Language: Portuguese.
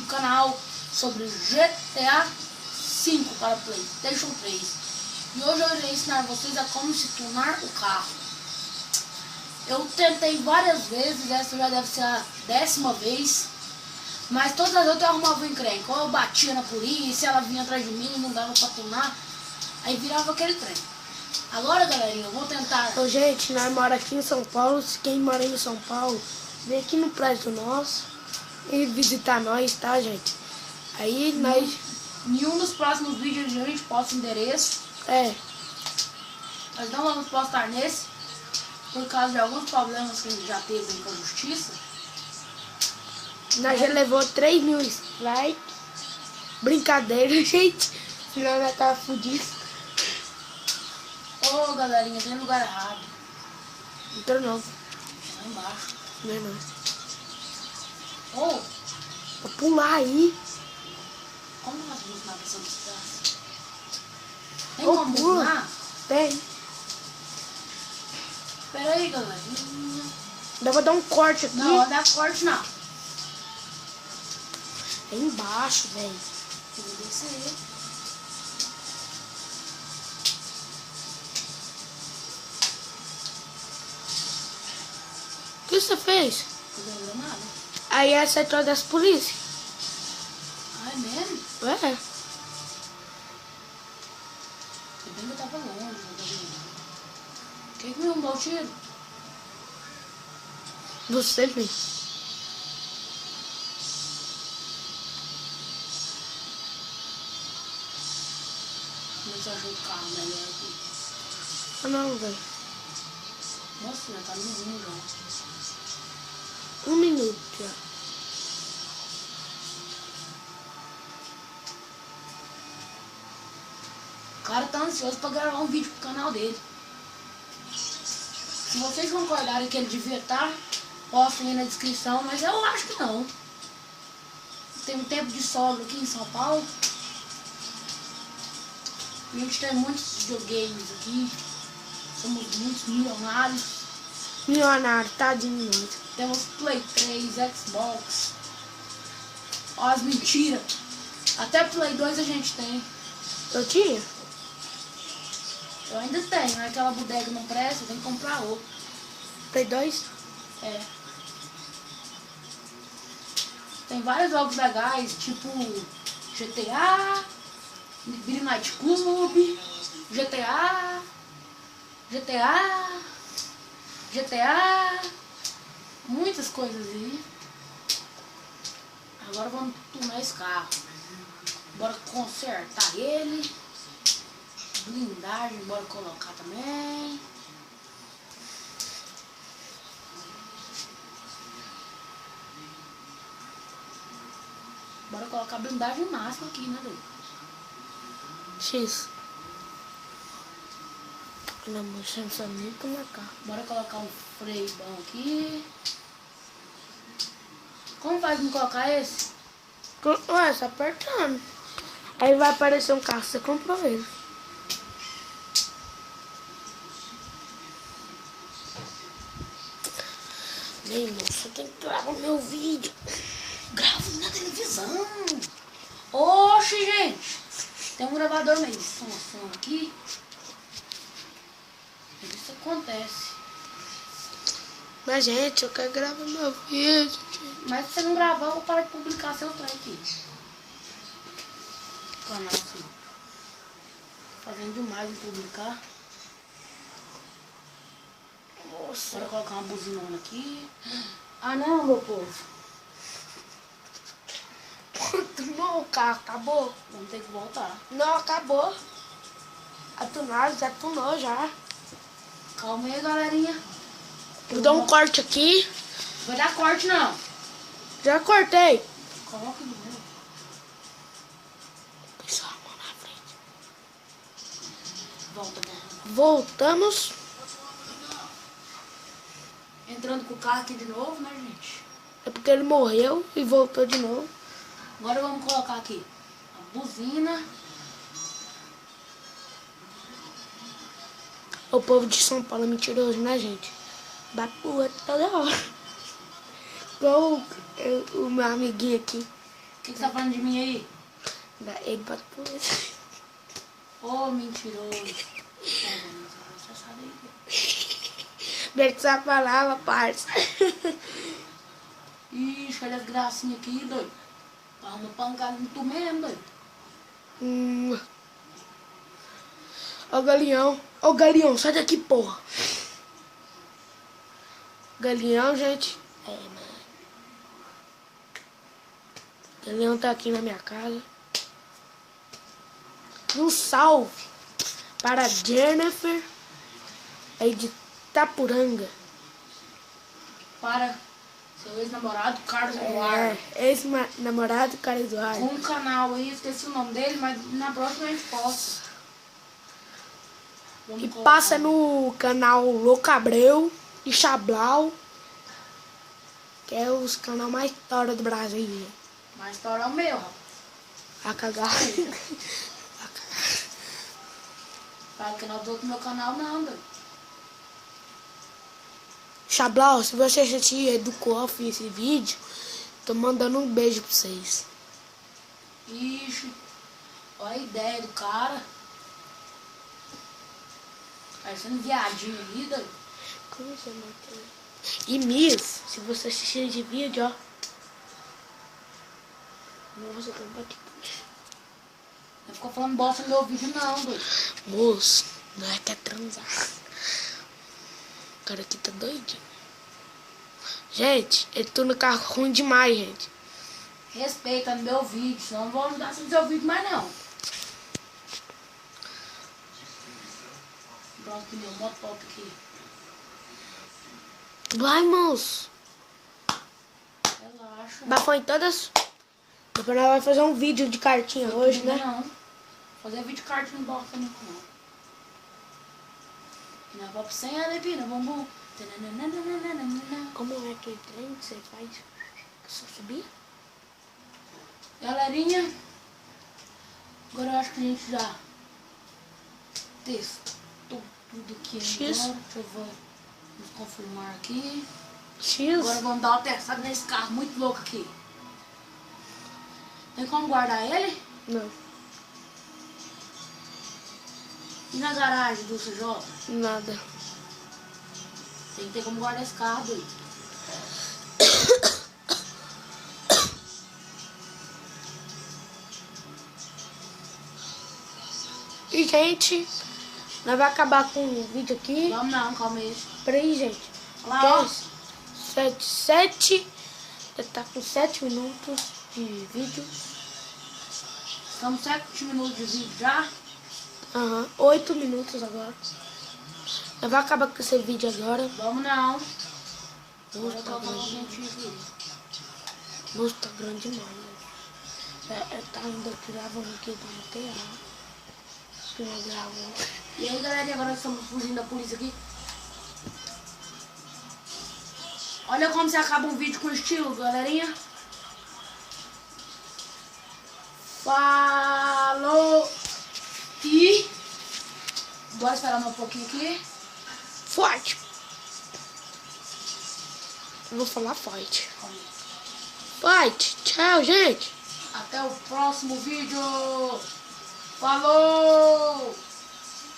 canal sobre GTA V para PlayStation 3. E hoje eu irei ensinar vocês a como se tunar o carro. Eu tentei várias vezes, essa já deve ser a 10ª vez, mas todas as outras eu arrumava encrenca. Ou eu batia na polícia, ela vinha atrás de mim, não dava pra tunar, aí virava aquele trem. Agora, galerinha, eu vou tentar... Então, gente, nós moramos aqui em São Paulo. Quem mora em São Paulo, vem aqui no prédio nosso e visitar nós, tá, gente? Aí nós... Em um dos próximos vídeos a gente posta o endereço. Nós não vamos postar nesse, por causa de alguns problemas que a gente já teve aí com a justiça. Nós já levou 3.000 likes. Brincadeira, gente. Senão nós tava fudido. Ô, galerinha, tem lugar errado. Então não. Lá embaixo. Não é não. Ô, Pra pular aí. como nós vamos na versão dos braços? Tem Ô, como pula. buzinar? Tem. Pera aí, galerinha. Dá pra dar um corte aqui. Não, não dá corte não. É embaixo, velho. Eu vou descer. O que você fez? Não deu nada. Aí acertou das polícias. Ah, é mesmo? É. Ainda bem que eu tava longe, galerinha. Quem que me arrumou o tiro? Você, velho. Você achou o carro melhor aqui? Ah, não, velho. Nossa, já tá no ruim já. 1 minuto já. O cara tá ansioso pra gravar um vídeo pro canal dele. Se vocês concordarem que ele devia estar, postem aí na descrição, mas eu acho que não. Tem um tempo de sobra aqui em São Paulo. A gente tem muitos videogames aqui. Somos muitos milionários. Milionário, tadinho nós. Temos Play 3, Xbox. Ó as mentiras. Até Play 2 a gente tem. Eu tinha? Eu ainda tenho, mas aquela bodega não presta, tem que comprar outro. Play 2? É. Tem vários jogos legais, tipo GTA, Midnight Club, GTA, muitas coisas aí. Agora vamos tunar esse carro. Bora consertar ele. Blindagem, bora colocar também. Bora colocar a blindagem máxima aqui, né, doido? X. Não, moça, não sabe nem como é carro. Bora colocar um freio bom aqui. Como faz me colocar esse? Ué, só apertando. Aí vai aparecer um carro, você comprou ele. Bem, moça, tem que gravar o meu vídeo. Gravo na televisão. Oxe, gente. Tem um gravador meio de som aqui. Isso acontece. Mas, gente, eu quero gravar meu vídeo, gente. Mas se você não gravar, eu vou parar de publicar seu trem aqui. Canal assim. Fazendo demais em publicar. Nossa. Bora colocar uma buzinona aqui. Ah não, meu povo. Não, o carro acabou. Vamos ter que voltar. Não, acabou. A tunagem já tunou já. Calma aí, galerinha. Eu dou um corte aqui. Vai dar corte não. Já cortei. Coloca no meio. Pessoal, a mão na frente. Volta, volta. Voltamos. Entrando com o carro aqui de novo, né, gente? É porque ele morreu e voltou de novo. Agora vamos colocar aqui a buzina. O povo de São Paulo é mentiroso, né, gente? Bate pro outro toda hora. Igual o meu amiguinho aqui. O que você tá falando de mim aí? Dá ele pra polícia. Ô, mentiroso. Bem que essa palavra, parça. Ixi, olha as gracinhas aqui, doido. Arruma pancada em tu mesmo, doido. Ó o Galeão. Ó o Galeão, sai daqui, porra. Galeão, gente. É, mano. Galeão tá aqui na minha casa. Um salve para Jennifer aí de Tapuranga. Para seu ex-namorado, Carlos Eduardo. Ex-namorado Carlos Eduardo. Com um canal aí, esqueci o nome dele, mas na próxima a gente posta. E passa no canal Louco Abreu e Chablau, que é os canal mais tora do Brasil. Mas história é o meu, rapaz. A cagar. Fala que não do meu canal não, doido. Chablau, se você assistir do Coffee esse vídeo, tô mandando um beijo pra vocês. Ixi, olha a ideia do cara. Parecendo viadinho ali, doido. Como você matou? E Miss, se você assistir esse vídeo, ó. Nossa, tô batendo. Não ficou falando bosta no meu vídeo não, doido. Moço, não é que é transar. O cara aqui tá doidinho. Gente, ele tá no carro ruim demais, gente. Respeita no meu vídeo, senão não vou ajudar a fazer o vídeo mais não. Pronto, pneu mó top aqui. Vai, moço. Relaxa. Bafou em todas. Depois nós vamos fazer um vídeo de cartinha hoje, né? Não. Fazer vídeo de cartinha não bosta não. Nós vamos pro 100 né, Pina? Vamos. Como é aquele trem que você faz? Só subir? Galerinha, agora eu acho que a gente já testou tudo aqui X. agora. Deixa eu ver, vamos confirmar aqui. X. Agora vamos dar uma testada nesse carro muito louco aqui. Tem como guardar ele? Não, E na garagem do CJ? nada. Tem que ter como guardar esse carro, doido. E, gente, nós vamos acabar com o vídeo aqui. Vamos não, calma aí. Peraí, gente. Olha lá, ó. 7. Já tá com 7 minutos de vídeo. Estamos 7 minutos de vídeo já. 8 minutos agora. Nós vamos acabar com esse vídeo agora. Vamos não. Nossa, Agora tá eu tô grande. aqui. Nossa, tá grande demais. Tá ainda gravando aqui do terra. Que nós gravamos. E aí, galera, agora estamos fugindo da polícia aqui. Olha como você acaba um vídeo com estilo, galerinha. Falou! E bora esperar um pouquinho aqui. Forte. Eu vou falar forte. Forte. Tchau, gente. Até o próximo vídeo. Falou!